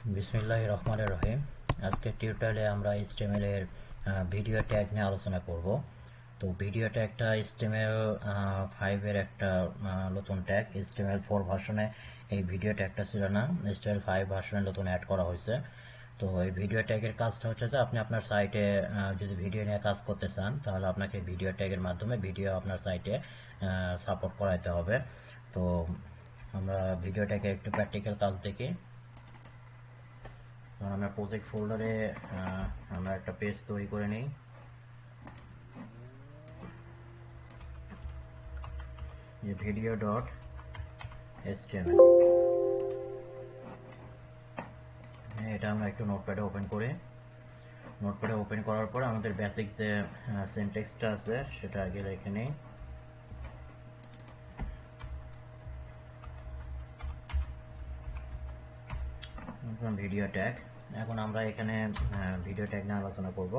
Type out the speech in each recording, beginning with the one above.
বিসমিল্লাহির রহমানির রহিম। আজকের টিউটোরিয়ালে আমরা HTML এর ভিডিও ট্যাগ নিয়ে আলোচনা করব। তো ভিডিও ট্যাগটা HTML 5 এর একটা নতুন ট্যাগ। HTML 4 ভার্সনে এই ভিডিও ট্যাগটা ছিল না, HTML 5 ভার্সনে নতুন অ্যাড করা হয়েছে। তো এই ভিডিও ট্যাগের কাজটা হচ্ছে যে আপনি আপনার সাইটে যদি ভিডিও নিয়ে কাজ করতে চান, তাহলে আপনাকে ভিডিও ট্যাগের মাধ্যমে ভিডিও আপনার সাইটে সাপোর্ট করাইতে হবে। তো আমরা ভিডিও ট্যাগে একটু প্র্যাকটিক্যাল কাজ দেখি। আমরা প্রজেক্ট ফোল্ডারে আমরা একটা পেজ তৈরি করে নিই। যে ভিডিও ডট এইচটিএমএল, এটা আমরা একটু নোটপ্যাডে ওপেন করি। নোটপ্যাডে ওপেন করার পরে আমাদের বেসিক যে সিনট্যাক্সটা আছে সেটা আগে লিখে নিই। Video tag. এখন আমরা এখানে ভিডিও ট্যাগ নিয়ে আলোচনা করব।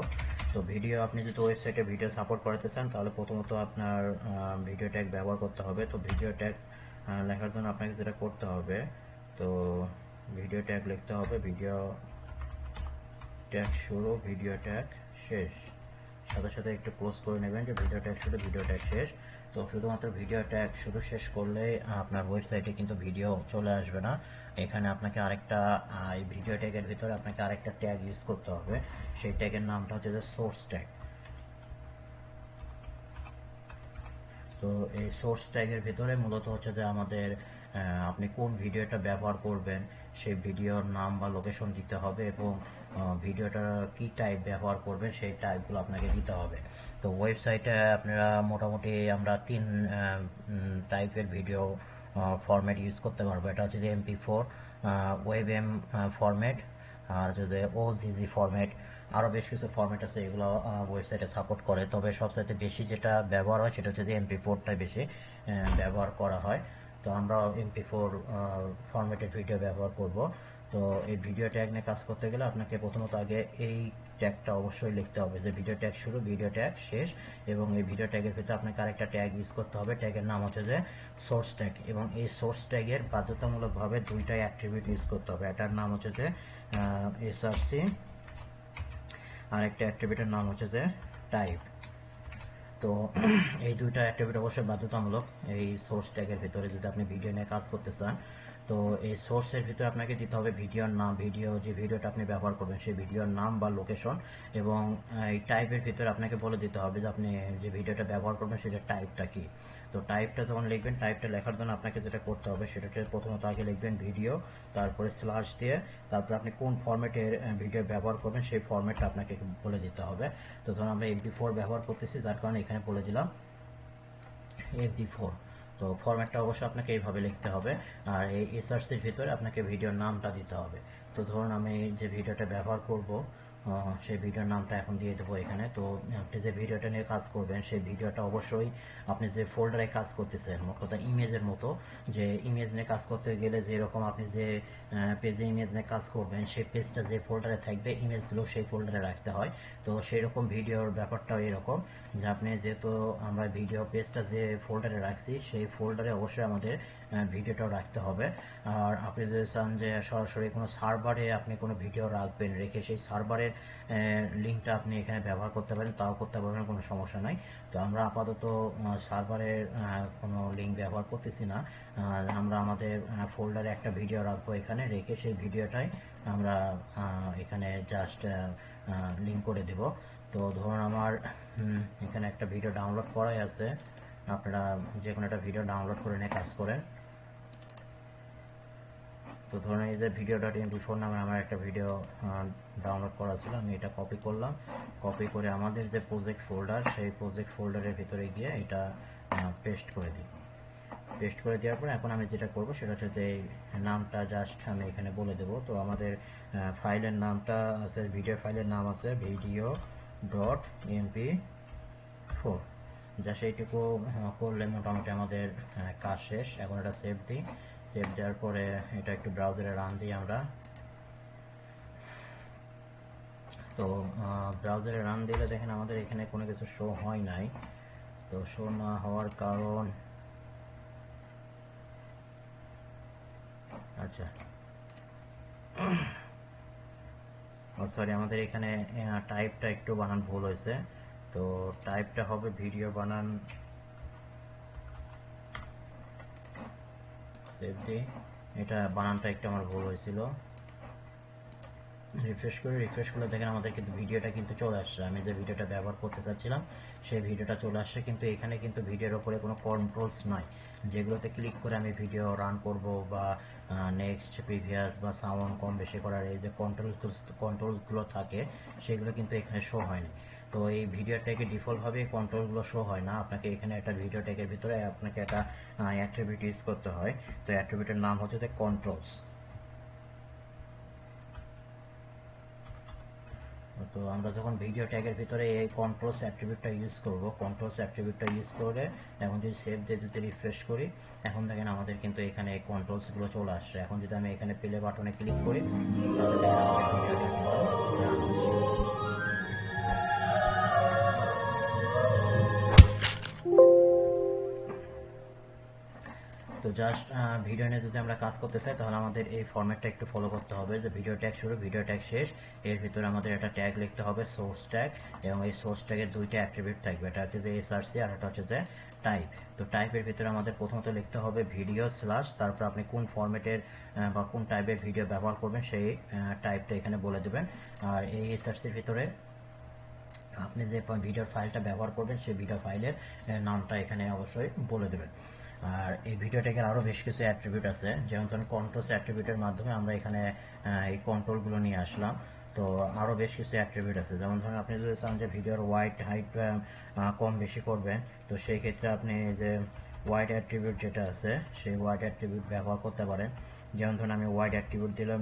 তো ভিডিও আপনি যদি ওয়েবসাইটে ভিডিও সাপোর্ট করাতে চান, তাহলে প্রথমত আপনার ভিডিও ট্যাগ ব্যবহার করতে হবে। তো ভিডিও ট্যাগ লেখার জন্য আপনাকে যেটা করতে হবে, তো ভিডিও ট্যাগ লিখতে হবে। ভিডিও ট্যাগ শুরু, ভিডিও ট্যাগ শেষ। সাথে সাথে একটু ক্লোজ করে নেবেন যে ভিডিও ট্যাগ শুরু, ভিডিও ট্যাগ শেষ। তো শুধুমাত্র ভিডিও ট্যাগ শুরু শেষ করলে আপনার ওয়েবসাইটে কিন্তু ভিডিও চলে আসবে না। এখানে আপনাকে আরেকটা এই ভিডিও ট্যাগের ভিতরে আপনাকে আরেকটা ট্যাগ ইউজ করতে হবে। সেই ট্যাগের নামটা হচ্ছে যে সোর্স ট্যাগ। তো এই সোর্স ট্যাগের ভিতরে মূলত হচ্ছে যে আমাদের আপনি কোন ভিডিওটা ব্যবহার করবেন সেই ভিডিওর নাম বা লোকেশন দিতে হবে, এবং ভিডিওটা কি টাইপ ব্যবহার করবেন সেই টাইপগুলো আপনাকে দিতে হবে। তো ওয়েবসাইটে আপনারা মোটামুটি আমরা 3 টাইপের ভিডিও ফরম্যাট ইউজ করতে পারবো। এটা হচ্ছে যে MP4, ওয়েবএম ফরম্যাট, আর হচ্ছে OGG ফরম্যাট। আরও বেশ কিছু ফরম্যাট আছে, এগুলো ওয়েবসাইটে সাপোর্ট করে। তবে সবচাইতে বেশি যেটা ব্যবহার হয় সেটা হচ্ছে যে MP4টাই বেশি ব্যবহার করা হয়। তো আমরা MP4 ফরম্যাটের ভিডিও ব্যবহার করব। তো এই ভিডিও ট্যাগ নিয়ে কাজ করতে গেলে আপনাকে প্রথমত আগে এই ট্যাগটা অবশ্যই লিখতে হবে, যে ভিডিও ট্যাগ শুরু, ভিডিও ট্যাগ শেষ। এবং এই ভিডিও ট্যাগের ভিতরে আপনাকে আরেকটা ট্যাগ ইউজ করতে হবে। ট্যাগের নাম হচ্ছে যে সোর্স ট্যাগ, এবং এই সোর্স ট্যাগের বাধ্যতামূলকভাবে দুইটাই অ্যাট্রিবিউট ইউজ করতে হবে। এটার নাম হচ্ছে যে SRC, আর একটা অ্যাট্রিবিউটের নাম হচ্ছে যে টাইপ। তো এই দুইটা অ্যাট্রিবিউট অবশ্যই বাধ্যতামূলক এই সোর্স ট্যাগের ভিতরে যদি আপনি ভিডিও নিয়ে কাজ করতে চান। তো এই সোর্সের ভিতরে আপনাকে দিতে হবে ভিডিওর নাম, যে ভিডিওটা আপনি ব্যবহার করবেন সেই ভিডিওর নাম বা লোকেশন, এবং এই টাইপের ভিতরে আপনাকে বলে দিতে হবে যে আপনি যে ভিডিওটা ব্যবহার করবেন সেটার টাইপটা কি। তো টাইপটা যখন লিখবেন, টাইপটা লেখার জন্য আপনাকে যেটা করতে হবে সেটা হচ্ছে প্রথমত আগে লিখবেন ভিডিও, তারপরে স্ল্যাশ দিয়ে, তারপরে আপনি কোন ফরম্যাটের ভিডিও ব্যবহার করবেন সেই ফরম্যাটটা আপনাকে বলে দিতে হবে। তো ধরুন আমরা MP4 ব্যবহার করতেছি, যার কারণে এখানে বলে দিলাম MP4। তো ফরম্যাটটা অবশ্যই আপনাকে এইভাবে লিখতে হবে। আর এই SRCর ভিতরে আপনাকে ভিডিওর নামটা দিতে হবে। তো ধরুন আমি যে ভিডিওটা ব্যবহার করব সেই ভিডিওর নামটা এখন দিয়ে দেবো এখানে। তো আপনি যে ভিডিওটা নিয়ে কাজ করবেন সেই ভিডিওটা অবশ্যই আপনি যে ফোল্ডারে কাজ করতেছেন, মোট কথা ইমেজের মতো, যে ইমেজ নিয়ে কাজ করতে গেলে যেরকম আপনি যে পেজে ইমেজ নিয়ে কাজ করবেন সেই পেজটা যে ফোল্ডারে থাকবে ইমেজগুলো সেই ফোল্ডারে রাখতে হয়। তো সেই রকম ভিডিওর ব্যাপারটাও এরকম, যে আপনি যেহেতু আমরা ভিডিও পেজটা যে ফোল্ডারে রাখছি সেই ফোল্ডারে অবশ্যই আমাদের ভিডিওটাও রাখতে হবে। আর আপনি যদি চান যে সরাসরি কোনো সার্ভারে আপনি কোনো ভিডিও রাখবেন, রেখে সেই সার্ভারের লিঙ্কটা আপনি এখানে ব্যবহার করতে পারেন, তাও করতে পারবেন, কোনো সমস্যা নাই। তো আমরা আপাতত সার্ভারের কোনো লিঙ্ক ব্যবহার করতেছি না। আমরা আমাদের ফোল্ডারে একটা ভিডিও রাখবো, এখানে রেখে সেই ভিডিওটাই আমরা এখানে জাস্ট লিঙ্ক করে দেব। তো ধরুন আমার এখানে একটা ভিডিও ডাউনলোড করাই আছে, আপনারা যে কোনো একটা ভিডিও ডাউনলোড করে নিয়ে কাজ করেন। তো ধরুন এই যে video.mp4 নামে আমার একটা ভিডিও ডাউনলোড করা ছিল, আমি এটা কপি করলাম। কপি করে আমাদের যে প্রজেক্ট ফোল্ডার সেই প্রজেক্ট ফোল্ডারের ভিতরে গিয়ে এটা পেস্ট করে দিই। পেস্ট করে দেওয়ার পর এখন আমি যেটা করব সেটা হচ্ছে যে নামটা জাস্ট আমি এখানে বলে দেব। তো আমাদের ফাইলের নামটা আছে, ভিডিও ফাইলের নাম আছে video.mp4। যা সেইটুকু করলে মোটামুটি আমাদের কাজ শেষ। এখন এটা সেভ দিই। সেভ দেওয়ার পরে এটা একটু ব্রাউজারে রান দিই আমরা। তো ব্রাউজারে রান দিলে দেখেন আমাদের এখানে কোনো কিছু শো হয় নাই। তো শো না হওয়ার কারণ, আচ্ছা সরি, আমাদের এখানে টাইপটা একটু বানান ভুল হয়েছে। তো টাইপটা হবে ভিডিও বানান, সেভ দি, এটা বানানটা একটু আমার ভুল হয়েছিল। রিফ্রেশ করলে দেখেন আমাদের কিন্তু ভিডিওটা কিন্তু চলে আসছে। আমি যে ভিডিওটা ব্যবহার করতে চাচ্ছিলাম সেই ভিডিওটা চলে আসছে, কিন্তু এখানে কিন্তু ভিডিওর উপরে কোনো কন্ট্রোলস নাই যেগুলোতে ক্লিক করে আমি ভিডিও রান করব বা নেক্সট, প্রিভিয়াস বা সাউন্ড কম বেশি করার এই যে কন্ট্রোলসগুলো থাকে সেগুলো কিন্তু এখানে শো হয়নি। তো এই ভিডিও ট্যাগে ডিফল্টভাবে কন্ট্রোলগুলো শো হয় না, আপনাকে এখানে একটা ভিডিও ট্যাগের ভিতরে আপনাকে একটা অ্যাট্রিবিউট ইউজ করতে হয়। তো অ্যাট্রিবিউটের নাম হচ্ছে যে কন্ট্রোলস। তো আমরা যখন ভিডিও ট্যাগের ভিতরে এই কন্ট্রোলস অ্যাট্রিবিউটটা ইউজ করব, কন্ট্রোলস অ্যাট্রিবিউটটা ইউজ করে এখন যদি সেভ দিয়ে যদি রিফ্রেশ করি, এখন দেখেন আমাদের কিন্তু এখানে এই কন্ট্রোলসগুলো চলে আসছে। এখন যদি আমি এখানে প্লে বাটনে ক্লিক করি তাহলে দেখেন আমাদের ভিডিওটা কিন্তু রান হচ্ছে। তো জাস্ট ভিডিও নিয়ে যদি আমরা কাজ করতে চাই তাহলে আমাদের এই ফরম্যাটটা একটু ফলো করতে হবে, যে ভিডিও ট্যাগ শুরু, ভিডিও ট্যাগ শেষ, এর ভিতরে আমাদের একটা ট্যাগ লিখতে হবে সোর্স ট্যাগ, এবং এই সোর্স ট্যাগের দুইটা অ্যাট্রিবিউট থাকবে, এটা হচ্ছে যে এসআরসি আর এটা হচ্ছে যে টাইপ। তো টাইপের ভিতরে আমাদের প্রথমত লিখতে হবে ভিডিও স্ল্যাশ, তারপর আপনি কোন ফরম্যাটের বা কোন টাইপের ভিডিও ব্যবহার করবেন সেই টাইপটা এখানে বলে দেবেন। আর এই এসআরসির ভিতরে আপনি যে ভিডিওর ফাইলটা ব্যবহার করবেন সেই ভিডিও ফাইলের নামটা এখানে অবশ্যই বলে দেবেন। আর এই ভিডিও ট্যাগের আরও বেশ কিছু অ্যাট্রিবিউট আছে, যেমন ধরুন কন্ট্রোলস অ্যাট্রিবিউটের মাধ্যমে আমরা এখানে এই কন্ট্রোলগুলো নিয়ে আসলাম। তো আরও বেশ কিছু অ্যাট্রিবিউট আছে, যেমন ধরুন আপনি যদি চান যে ভিডিওর ওয়াইড হাইট কম বেশি করবেন, তো সেই ক্ষেত্রে আপনি যে ওয়াইড অ্যাট্রিবিউট যেটা আছে সেই ওয়াইড অ্যাট্রিবিউট ব্যবহার করতে পারেন। যেমন ধরুন আমি ওয়াইড অ্যাট্রিবিউট দিলাম,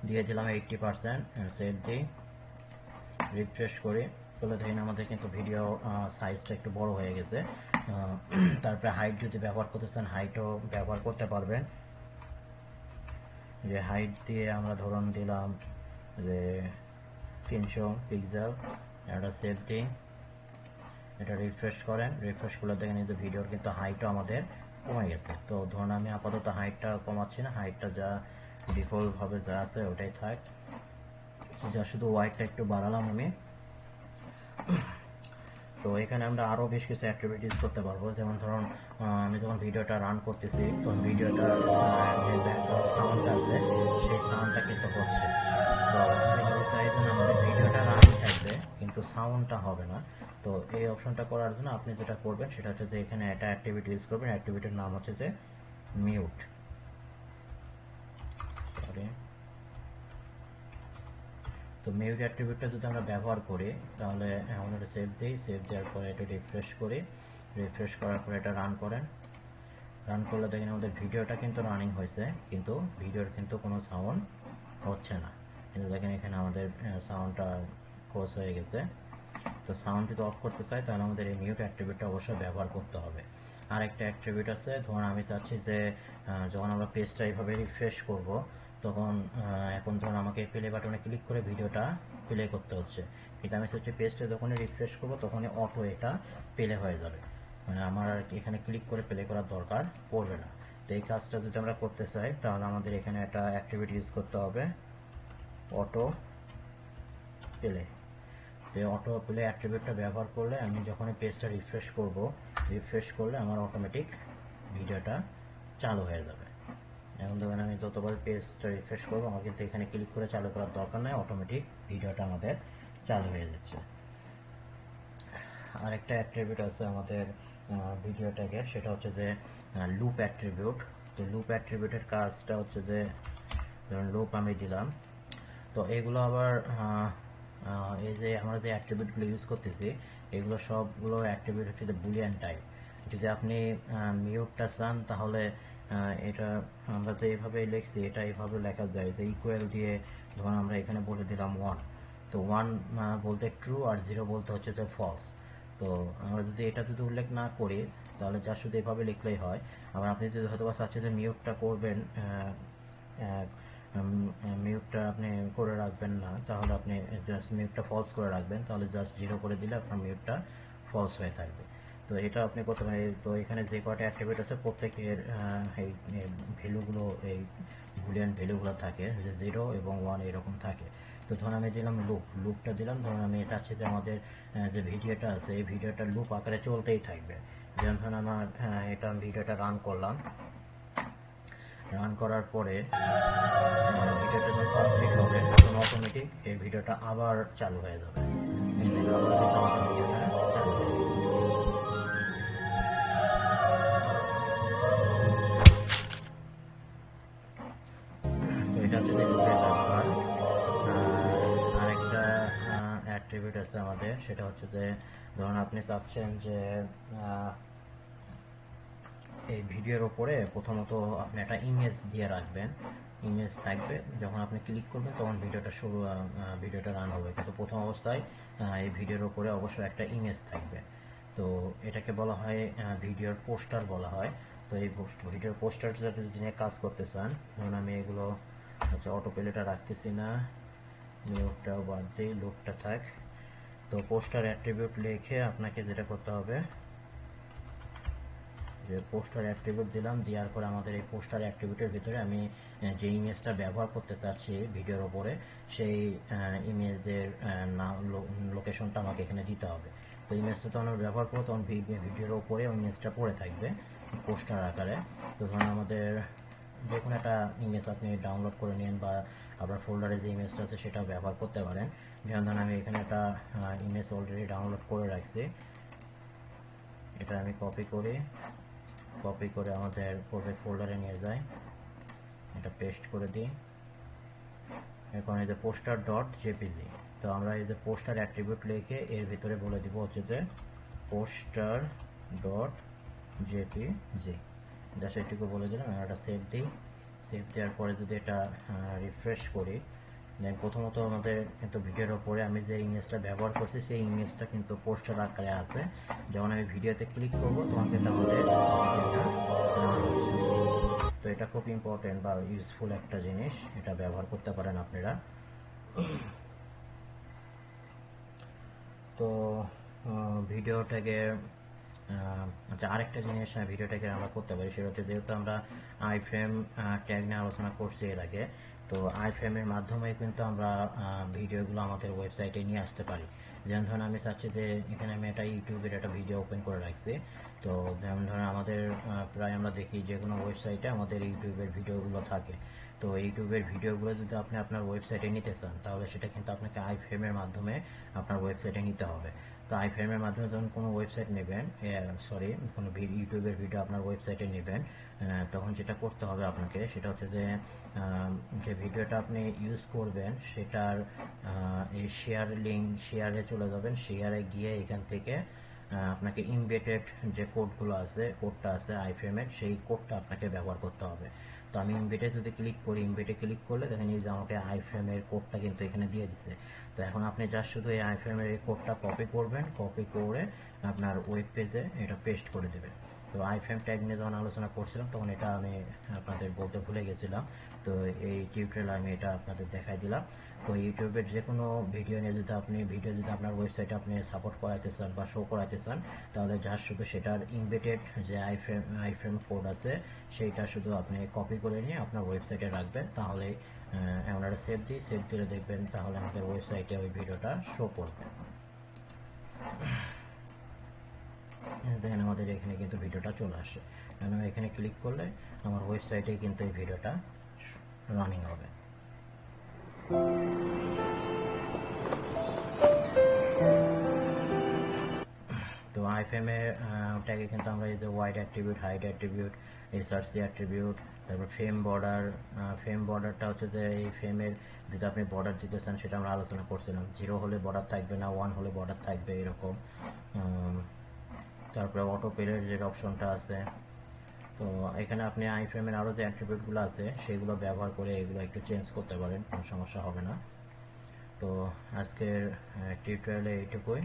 দিয়ে দিলাম 80%, সেভ দিই, রিফ্রেশ করি, তাহলে দেখেন আমাদের কিন্তু ভিডিও সাইজটা একটু বড় হয়ে গেছে। তারপরে হাইট যদি ব্যবহার করতে চান হাইটও ব্যবহার করতে পারবেন, যে হাইট দিয়ে আমরা ধরুন দিলাম যে 300 পিক্সেল, এটা সেভ দিই, এটা রিফ্রেশ করেন, রিফ্রেশ করলে দেখেন এই যে ভিডিওর কিন্তু হাইটও আমাদের কমে গেছে। তো ধরুন আমি আপাতত হাইটটা কমাচ্ছি না, হাইটটা যা ডিফল্টভাবে যা আছে ওটাই থাক, যা শুধু ওয়াইডটা একটু বাড়ালাম আমি। তো এখানে আমরা আরও বেশ কিছু অ্যাক্টিভিটিস করতে পারবো, যেমন ধরুন আমি যখন ভিডিওটা রান করতেছি তখন ভিডিওটার যে ব্যাকগ্রাউন্ড সাউন্ডটা আছে সেই সাউন্ডটা কিন্তু হচ্ছে। তো আমি যদি চাই যে আমাদের ভিডিওটা রানই থাকবে কিন্তু সাউন্ডটা হবে না, তো এই অপশনটা করার জন্য আপনি যেটা করবেন সেটা হচ্ছে যে এখানে একটা অ্যাক্টিভিটি ইউজ করবেন, অ্যাক্টিভিটির নাম হচ্ছে যে মিউট। সরি, তো মিউট অ্যাট্রিবিউটটা যদি আমরা ব্যবহার করি তাহলে এখন এটা সেভ দিই, সেভ দেওয়ার পরে এটা রিফ্রেশ করি, রিফ্রেশ করার পরে এটা রান করেন, রান করলে দেখেন আমাদের ভিডিওটা কিন্তু রানিং হয়েছে কিন্তু ভিডিওর কিন্তু কোনো সাউন্ড হচ্ছে না, কিন্তু দেখেন এখানে আমাদের সাউন্ডটা ক্লোজ হয়ে গেছে। তো সাউন্ড যদি অফ করতে চাই তাহলে আমাদের এই মিউট অ্যাট্রিবিউটটা অবশ্যই ব্যবহার করতে হবে। আর একটা অ্যাট্রিবিউট আছে, ধরুন আমি চাচ্ছি যে যখন আমরা পেজটা এইভাবে রিফ্রেশ করব তখন এখন ধরুন আমাকে প্লে বাটনে ক্লিক করে ভিডিওটা প্লে করতে হচ্ছে, কিন্তু আমি চাচ্ছি পেজটা যখনই রিফ্রেশ করব তখনই অটো এটা প্লে হয়ে যাবে, মানে আমার আর এখানে ক্লিক করে প্লে করার দরকার পড়বে না। তো এই কাজটা যদি আমরা করতে চাই তাহলে আমাদের এখানে একটা অ্যাক্টিভিটি ইউজ করতে হবে, অটো প্লে। এই অটো প্লে অ্যাট্রিবিউটটা ব্যবহার করলে আমি যখনই পেজটা রিফ্রেশ করব, রিফ্রেশ করলে আমার অটোমেটিক ভিডিওটা চালু হয়ে যাবে। এখন দেখবেন আমি যতবার পেজটা রিফ্রেশ করবো আমার কিন্তু এখানে ক্লিক করে চালু করার দরকার নেই, অটোমেটিক ভিডিওটা আমাদের চালু হয়ে যাচ্ছে। আরেকটা অ্যাট্রিবিউট আছে আমাদের ভিডিওটাকে, সেটা হচ্ছে যে লুপ অ্যাট্রিবিউট। তো লুপ অ্যাট্রিবিউটের কাজটা হচ্ছে যে ধরুন লুপ আমি দিলাম, তো এগুলো আবার এই যে আমরা যে অ্যাট্রিবিউটগুলো ইউজ করতেছি এগুলো সবগুলো অ্যাট্রিবিউট হচ্ছে যে বুলিয়ান টাইপ। যদি আপনি মিউটটা চান তাহলে এটা আমরা তো এইভাবেই লিখছি, এটা এইভাবে লেখা যায় যে ইকুয়াল দিয়ে ধরুন আমরা এখানে বলে দিলাম 1, তো 1 বলতে ট্রু আর 0 বলতে হচ্ছে যে ফলস। তো আমরা যদি এটা যদি উল্লেখ না করি তাহলে যা শুধু এভাবে লিখলেই হয়। আবার আপনি যদি হয়তো বা চাচ্ছেন যে মিউটটা করবেন, মিউটটা আপনি করে রাখবেন না, তাহলে আপনি জাস্ট মিউটটা ফলস করে রাখবেন, তাহলে জাস্ট 0 করে দিলে আপনার মিউটটা ফলস হয়ে থাকবে। তো এটা আপনি করতে পারেন। তো এখানে যে কয়টা অ্যাট্রিবিউট আছে প্রত্যেকের এই ভ্যালুগুলো এই বুলিয়ান ভ্যালুগুলো থাকে, যে 0 এবং 1 এরকম থাকে। তো ধরুন আমি দিলাম লুপটা দিলাম, ধরুন আমি চাচ্ছি যে আমাদের যে ভিডিওটা আছে এই ভিডিওটা লুপ আকারে চলতেই থাকবে। যেমন ধরুন আমার এটা ভিডিওটা রান করলাম, রান করার পরে ভিডিওটা যখন কমপ্লিট হবে তখন অটোমেটিক এই ভিডিওটা আবার চালু হয়ে যাবে। আবার কিন্তু আমাদের ভিডিওটা চালু হয়ে যাবে। তো এটা হচ্ছে যে লুপের ব্যবহার। আরেকটা অ্যাট্রিবিউট আছে আমাদের, সেটা হচ্ছে যে ধরুন আপনি চাচ্ছেন যে এই ভিডিওর ওপরে প্রথমত আপনি একটা ইমেজ দিয়ে রাখবেন, ইমেজ থাকবে, যখন আপনি ক্লিক করবেন তখন ভিডিওটা রান হবে, কিন্তু প্রথম অবস্থায় এই ভিডিওর ওপরে অবশ্যই একটা ইমেজ থাকবে। তো এটাকে বলা হয় ভিডিওর পোস্টার বলা হয়। তো এই ভিডিওর পোস্টারটা যদি নিয়ে কাজ করতে চান, ধরুন আমি এগুলো আচ্ছা অটো প্লেটা রাখতেছি না, লুপটাও বাদ দিই, লুপটা থাক। তো পোস্টার অ্যাট্রিবিউট লিখে আপনাকে যেটা করতে হবে যে পোস্টার অ্যাট্রিবিউট দিলাম, দেওয়ার পর আমাদের এই পোস্টার অ্যাট্রিবিউটের ভিতরে আমি যে ইমেজটা ব্যবহার করতে চাচ্ছি ভিডিওর ওপরে সেই ইমেজের নাম লোকেশনটা আমাকে এখানে দিতে হবে। তো ইমেজটা তখন ব্যবহার করবো তখন ভিডিওর ওপরে ওই ইমেজটা পড়ে থাকবে পোস্টার আকারে। তো ধরুন আমাদের যে কোনো একটা ইমেজ আপনি ডাউনলোড করে নিন বা আপনার ফোল্ডারে যে ইমেজটা আছে সেটা ব্যবহার করতে পারেন। যেমন ধরুন আমি এখানে একটা ইমেজ অলরেডি ডাউনলোড করে রাখছি, এটা আমি কপি করে আমাদের প্রজেক্ট ফোল্ডারে নিয়ে যাই, এটা পেস্ট করে দিই। এখন এই যে পোস্টার ডট জেপিজি, তো আমরা এই যে পোস্টার অ্যাট্রিবিউট লিখে এর ভিতরে বলে দিব হচ্ছে যে পোস্টার ডট জেপিজি, জাস্ট এটুকু বলে দিলাম। এটা সেভ দিই, সেভ দেওয়ার পরে যদি এটা রিফ্রেশ করি, দেন প্রথমত আমাদের কিন্তু ভিডিওর ওপরে আমি যে ইমেজটা ব্যবহার করছি সেই ইমেজটা কিন্তু পোস্টার আকারে আছে। যখন আমি ভিডিওতে ক্লিক করব তখন কিন্তু আমাদের ভিডিওটা রান হচ্ছে। তো এটা খুব ইম্পর্টেন্ট বা ইউজফুল একটা জিনিস, এটা ব্যবহার করতে পারেন আপনারা। তো ভিডিওটাকে আচ্ছা আরেকটা জিনিস ভিডিওটাকে আমরা করতে পারি, সেটা হচ্ছে যেহেতু আমরা আইফ্রেম ট্যাগ নিয়ে আলোচনা করছি এর আগে, তো আইফ্রেমের মাধ্যমে কিন্তু আমরা ভিডিওগুলো আমাদের ওয়েবসাইটে নিয়ে আসতে পারি। যেমন ধরুন আমি চাচ্ছি যে এখানে আমি একটা ইউটিউবের একটা ভিডিও ওপেন করে রাখছি। তো যেমন ধরুন আমাদের প্রায় আমরা দেখি যে কোনো ওয়েবসাইটে আমাদের ইউটিউবের ভিডিওগুলো থাকে। তো ইউটিউবের ভিডিওগুলো যদি আপনি আপনার ওয়েবসাইটে নিতে চান তাহলে সেটা কিন্তু আপনাকে আইফ্রেমের মাধ্যমে আপনার ওয়েবসাইটে নিতে হবে। তো আইফ্রেমের মাধ্যমে যখন কোনো ওয়েবসাইট নেবেন, কোনো ইউটিউবের ভিডিও আপনার ওয়েবসাইটে নেবেন, তখন যেটা করতে হবে আপনাকে সেটা হচ্ছে যে ভিডিওটা আপনি ইউজ করবেন সেটার এই শেয়ারে চলে যাবেন, শেয়ারে গিয়ে এখান থেকে আপনাকে ইমবেডেড যে কোডটা আছে আইফ্রেমের, সেই কোডটা আপনাকে ব্যবহার করতে হবে। তো আমি ইমবেডে যদি ইমবেডে ক্লিক করলে দেখেন এই যে আমাকে আইফ্রেমের কোডটা কিন্তু এখানে দিয়ে দিছে। তো এখন আপনি জাস্ট শুধু এই আইফ্রেমের এই কোডটা কপি করবেন, কপি করে আপনার ওয়েব পেজে এটা পেস্ট করে দেবেন। তো আইফ্রেম ট্যাগ নিয়ে যখন আলোচনা করছিলাম তখন এটা আমি আপনাদের বলতে ভুলে গেছিলাম। তো এই টিউটোরিয়ালে আমি এটা আপনাদের দেখাই দিলাম। তো ইউটিউবের যে কোনো ভিডিও নিয়ে যদি আপনার ওয়েবসাইটে আপনি সাপোর্ট করাতে চান বা শো করাতে চান, তাহলে জাস্ট শুধু সেটার ইমবেডেড যে আইফ্রেম কোড আছে সেইটা শুধু আপনি কপি করে নিয়ে আপনার ওয়েবসাইটে রাখবেন, তাহলে আমরা সেভ দিলে দেখবেন তাহলে আমাদের ওয়েবসাইটে ওই ভিডিওটা শো করবে। দেখেন আমাদের এখানে কিন্তু ভিডিওটা চলে আসে, আমি এখানে ক্লিক করলে আমার ওয়েবসাইটে কিন্তু এই ভিডিওটা রানিং হবে। তো আইফ্রেমের ট্যাগে কিন্তু আমরা এই যে ওয়াইড অ্যাট্রিবিউট, হাইড অ্যাট্রিবিউট, রিসার্চি অ্যাট্রিবিউট, তারপর ফ্রেম বর্ডারটা হচ্ছে যে এই ফ্রেমের যদি আপনি বর্ডার দিতে চান সেটা আমরা আলোচনা করছিলাম, 0 হলে বর্ডার থাকবে না, 1 হলে বর্ডার থাকবে এরকম। তারপরে অটো পেলের যে অপশনটা আছে, তো এখানে আপনি আইফ্রেমের আরও যে অ্যাট্রিবিউটগুলো আছে সেগুলো ব্যবহার করে এগুলো একটু চেঞ্জ করতে পারেন, কোনো সমস্যা হবে না। তো আজকের টিউটোরিয়ালে এইটুকুই।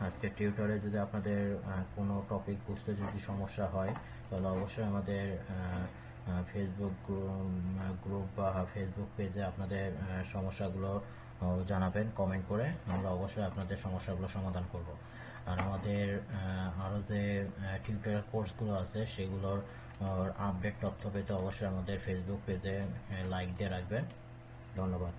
আজকের টিউটোরিয়ালে যদি আপনাদের কোনো টপিক বুঝতে যদি সমস্যা হয় তাহলে অবশ্যই আমাদের ফেসবুক গ্রুপ বা ফেসবুক পেজে আপনাদের সমস্যাগুলো জানাবেন কমেন্ট করে, আমরা অবশ্যই আপনাদের সমস্যাগুলো সমাধান করব। আর আমাদের আরও যে টিউটোরিয়াল কোর্সগুলো আছে সেগুলোর আপডেট তথ্য পেতে অবশ্যই আমাদের ফেসবুক পেজে লাইক দিয়ে রাখবেন। ধন্যবাদ।